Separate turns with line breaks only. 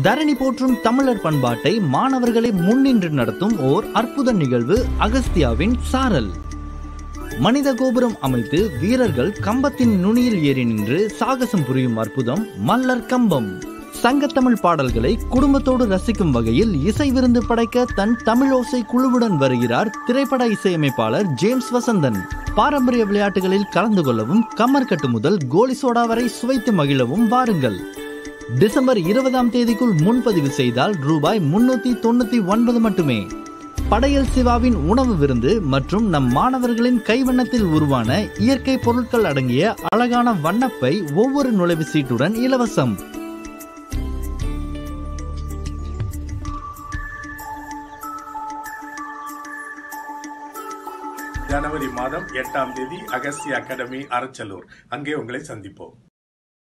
தரணி போற்றும் தமிழர் பண்பாட்டை மாணவர்களை முன்னின்று நடத்தும் ஓர் அற்புத நிகழ்வு அகஸ்தியாவின் சாரல். மனித கோபுரம் அமைத்து வீரர்கள் கம்பத்தின் நுனியில் ஏறி நின்று சாகசம் புரியும் அற்புதம் மல்லர் கம்பம். சங்கத்தமிழ் பாடல்களை குடும்பத்தோடு ரசிக்கும் வகையில் இசை விருந்து படைக்க தன் தமிழோசை குழுவுடன் வருகிறார் திரைப்பட இசையமைப்பாளர் ஜேம்ஸ் வசந்தன். பாரம்பரிய விளையாட்டுகளில் கலந்து கொள்ளவும் கம்மர்கட்டு முதல் கோலி சோடா வரை சுவைத்து மகிழவும் வாருங்கள். டிசம்பர் 20ஆம் தேதிக்குள் முன்பதிவு செய்தால் ரூபாய் 399 மட்டுமே. படையல் சிவாவின் உணவு விருந்து மற்றும் நம் மாணவர்களின் கைவண்ணத்தில் உருவான இயற்கை பொருட்கள் அடங்கிய அழகான வண்ணப்பை ஒவ்வொரு நுழைவு சீட்டுடன் இலவசம்.
ஜனவரி மாதம் 8ஆம் தேதி அகஸ்தியா அகாடமி அரச்சலூர். அங்கே உங்களை சந்திப்போம்.